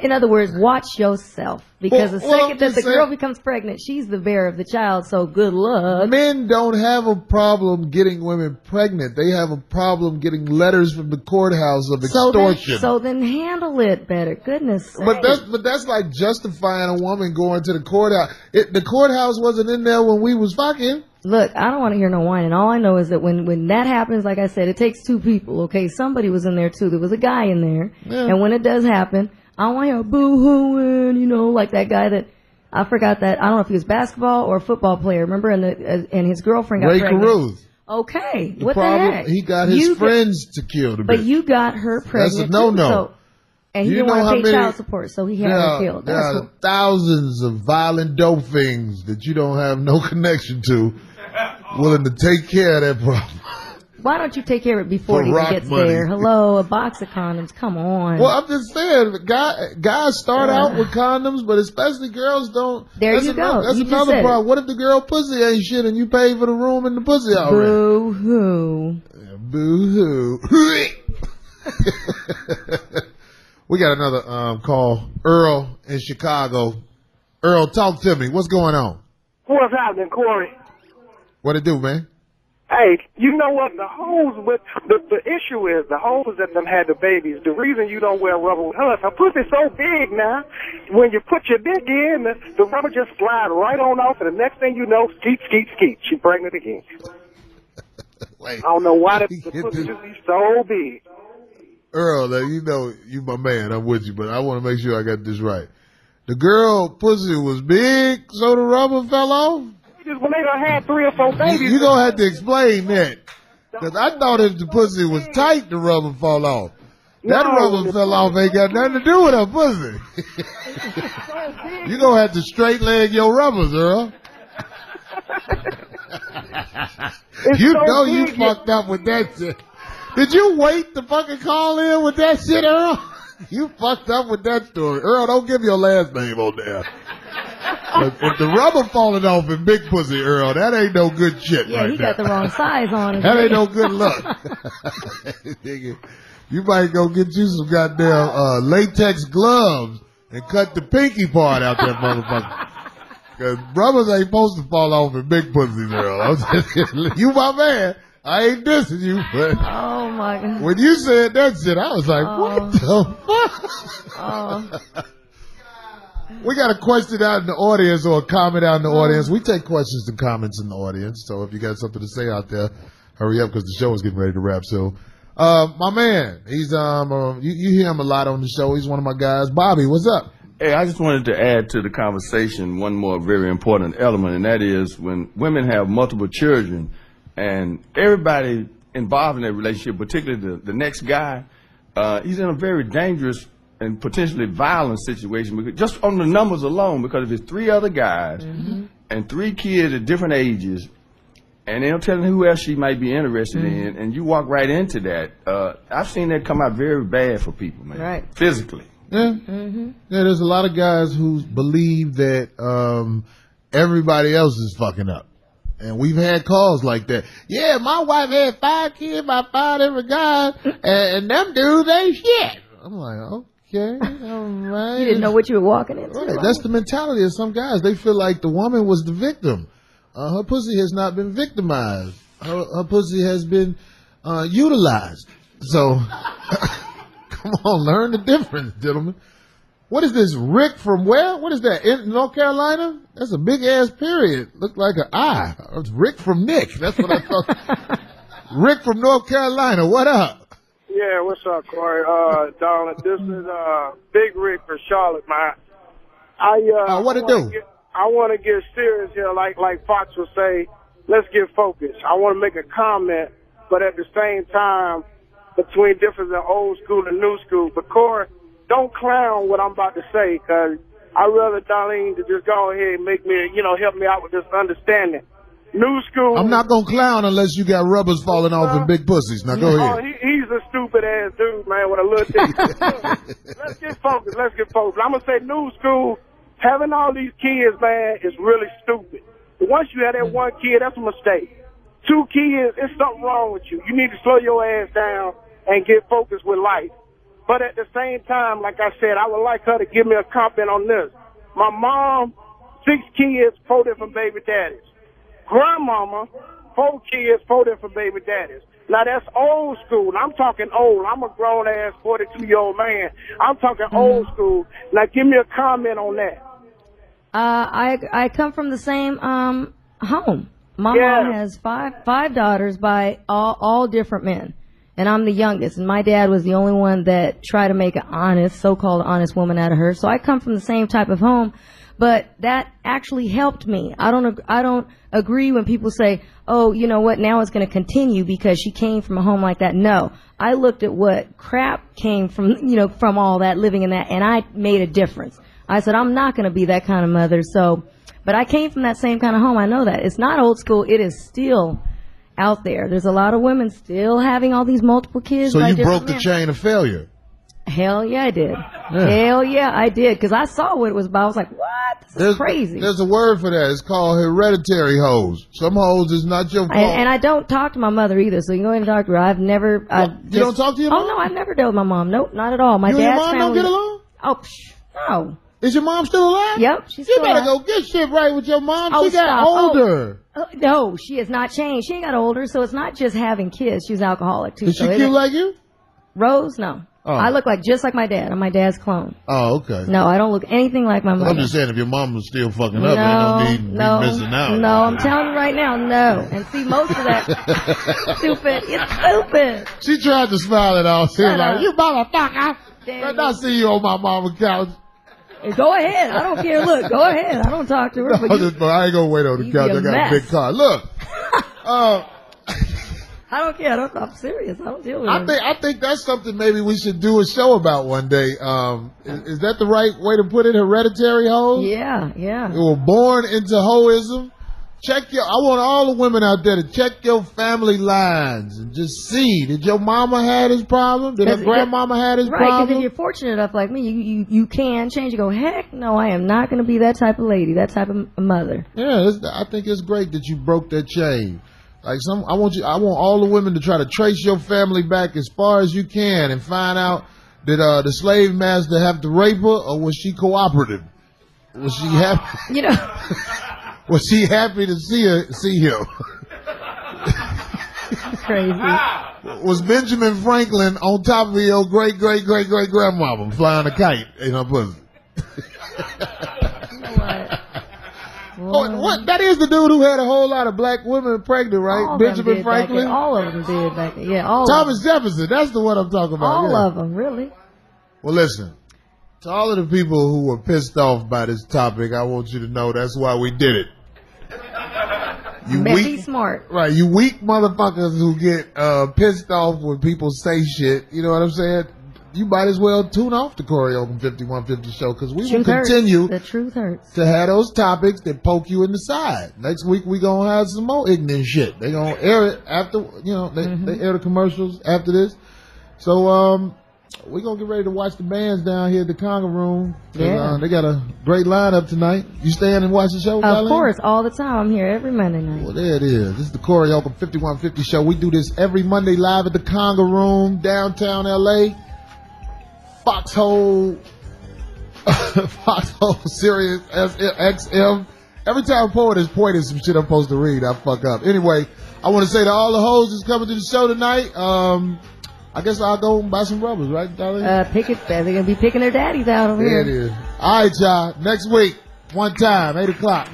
In other words, watch yourself. Because the second that the girl becomes pregnant, she's the bearer of the child, so good luck. Men don't have a problem getting women pregnant. They have a problem getting letters from the courthouse of extortion. So then handle it better. Goodness sake. But that's like justifying a woman going to the courthouse. The courthouse wasn't in there when we was fucking. Look, I don't want to hear no whining. All I know is that when that happens, like I said, it takes 2 people, okay? Somebody was in there, too. There was a guy in there. Yeah. And when it does happen, I want to hear boo-hooing, like that guy that, I forgot that, I don't know if he was basketball or a football player, remember? And his girlfriend got pregnant. Ray Caruth. Okay, what the heck? He got his friends to kill the bitch. But you got her pregnant. That's a no-no. And he didn't want to pay child support, so he had her killed. There are thousands of violent dope things that you don't have no connection to willing to take care of that problem. Why don't you take care of it before it even gets there? Hello, a box of condoms. Come on. Well, I'm just saying, guys start out with condoms, but especially girls don't. There you go. That's another part. What if the girl pussy ain't shit and you pay for the room and the pussy already? Boo-hoo. Yeah, boo-hoo. We got another call. Earl in Chicago. Earl, talk to me. What's going on? What's happening, Corey? What it do, man? Hey, you know what? The hoes with the issue is the hoes that done had the babies. The reason you don't wear rubber with her pussy's so big now. When you put your dick in, the rubber just slide right on off, and the next thing you know, skeet, skeet, skeet. She pregnant again. Wait, I don't know why the pussy just be so big. Earl, now, you know you my man. I'm with you, but I want to make sure I got this right. The girl pussy was big, so the rubber fell off? Just when they done had 3 or 4 babies. You gonna have to explain that. Cause I thought if the pussy was tight, the rubber fall off. That rubber fell off ain't got nothing to do with her pussy. You gonna have to straight leg your rubbers, Earl. You know you fucked up with that shit. Did you wait to fucking call in with that shit, Earl? You fucked up with that story. Earl, don't give your last name on there. If the rubber falling off in big pussy, Earl, that ain't no good shit right he got the wrong size on it. That ain't no good luck. You might go get you some goddamn latex gloves and cut the pinky part out that motherfucker. Cause rubbers ain't supposed to fall off in big pussies, Earl. You my man. I ain't dissing you, but oh my God. When you said that shit, I was like, what the fuck? We got a question out in the audience or a comment out in the audience. We take questions and comments in the audience, so if you got something to say out there, hurry up because the show is getting ready to wrap. So, my man, he's you hear him a lot on the show. He's one of my guys. Bobby, what's up? Hey, I just wanted to add to the conversation one more very important element, and that is when women have multiple children. And everybody involved in that relationship, particularly the next guy, he's in a very dangerous and potentially violent situation, because just on the numbers alone, because if it's 3 other guys and 3 kids at different ages, and they're telling who else she might be interested in, and you walk right into that, I've seen that come out very bad for people, man. Right. Physically. Yeah. Yeah, there's a lot of guys who believe that everybody else is fucking up. And we've had calls like that. Yeah, my wife had 5 kids by 5 different guys, and them dudes ain't shit. I'm like, okay, all right. You didn't know what you were walking into. Right. That's the mentality of some guys. They feel like the woman was the victim. Her pussy has not been victimized. Her pussy has been utilized. So, come on, learn the difference, gentlemen. What is this, Rick from where? What is that, in North Carolina? That's a big-ass period. Looked like an I. It's Rick from Nick. That's what I thought. Rick from North Carolina, what up? Yeah, what's up, Corey? Darling, this is Big Rick for Charlotte, man. What it do? I want to get serious here, like Fox would say, let's get focused. I want to make a comment, but at the same time, between difference in old school and new school. But, Corey, don't clown what I'm about to say, because I'd rather Darlene to just go ahead and make me, help me out with this understanding. New school. I'm not going to clown unless you got rubbers falling off in big pussies. Now, go ahead. He's a stupid-ass dude, man, with a little thing. Let's get focused. I'm going to say new school, having all these kids, man, is really stupid. But once you have that 1 kid, that's a mistake. 2 kids, there's something wrong with you. You need to slow your ass down and get focused with life. But at the same time, like I said, I would like her to give me a comment on this. My mom, 6 kids, 4 different baby daddies. Grandmama, 4 kids, 4 different baby daddies. Now that's old school. I'm talking old. I'm a grown ass 42-year-old man. I'm talking old school. Now give me a comment on that. I come from the same home. My mom has five daughters by all different men. And I'm the youngest, and my dad was the only one that tried to make an honest, so-called honest woman out of her. So I come from the same type of home, but that actually helped me. I don't agree when people say, oh, you know what, now it's going to continue because she came from a home like that. No, I looked at what crap came from, from all that, living in that, and I made a difference. I said, I'm not going to be that kind of mother. So, but I came from that same kind of home. I know that. It's not old school. It is still out there. There's a lot of women still having all these multiple kids. So you broke the chain of failure. Hell yeah, I did. Yeah. Hell yeah, I did. Because I saw what it was about. I was like, what? This is crazy. There's a word for that. It's called hereditary hoes. Some hoes is not your fault. And I don't talk to my mother either, so you can go ahead and talk to her. You don't talk to your mom? Oh, no, I've never dealt with my mom. Nope, not at all. My you dad's and your mom family. don't get along? Oh, no. Is your mom still alive? Yep, she's still alive. You better go get shit right with your mom. Oh, she got older. No, she has not changed. She ain't got older, so it's not just having kids. She was alcoholic, too. Is she cute like you? Rose? No. Oh. I look just like my dad. I'm my dad's clone. Oh, okay. No, I don't look anything like my mother. I'm just saying, if your mom was still fucking up, ain't no need missing out. No, I'm telling you right now, no. And see, most of that stupid. She tried to smile it off. She was like, you motherfucker. Let not see you on my mama's couch. Go ahead. I don't care. Look, go ahead. I don't talk to her. But I ain't gonna wait on the couch. I got a big car. Look. I don't care. I'm serious. I don't deal with it. I think that's something maybe we should do a show about one day. Is that the right way to put it? Hereditary hoes? Yeah. You were born into hoism. I want all the women out there to check your family lines and just see, did your mama have this problem? Did her grandmama have this problem? Right, because if you're fortunate enough like me, you can change. You go, heck no, I am not going to be that type of lady, that type of mother. Yeah, I think it's great that you broke that chain. Like I want all the women to try to trace your family back as far as you can and find out, did the slave master have to rape her, or was she cooperative? Was she happy? Was she happy to see him? Crazy. Was Benjamin Franklin on top of your great grandmama flying a kite in her pussy? What? That is the dude who had a whole lot of black women pregnant, right? All Benjamin Franklin? All of them did back then. Yeah, all Thomas Jefferson, that's the one I'm talking about. All of them, really. Well, listen. To all of the people who were pissed off by this topic, I want you to know that's why we did it. Be smart. Right, you weak motherfuckers who get pissed off when people say shit, you know what I'm saying? You might as well tune off the Corey Holcomb 5150 show, because we will continue the truth hurts to have those topics that poke you in the side. Next week we gonna have some more ignorant shit. They gonna air it after, they air the commercials after this. So we gonna get ready to watch the bands down here at the Conga Room. Yeah. They got a great lineup tonight. You staying and watch the show, Of course, all the time. I'm here every Monday night. Well, there it is. This is the Corey Holcomb 5150 show. We do this every Monday live at the Conga Room, downtown LA. Foxhole, Sirius XM. Every time Poet is pointing some shit I'm supposed to read, I fuck up. Anyway, I want to say to all the hoes that's coming to the show tonight, I guess I'll go and buy some rubbers, right, darling? They're going to be picking their daddies out over here. There it is. All right, y'all. Next week, one time, 8 o'clock.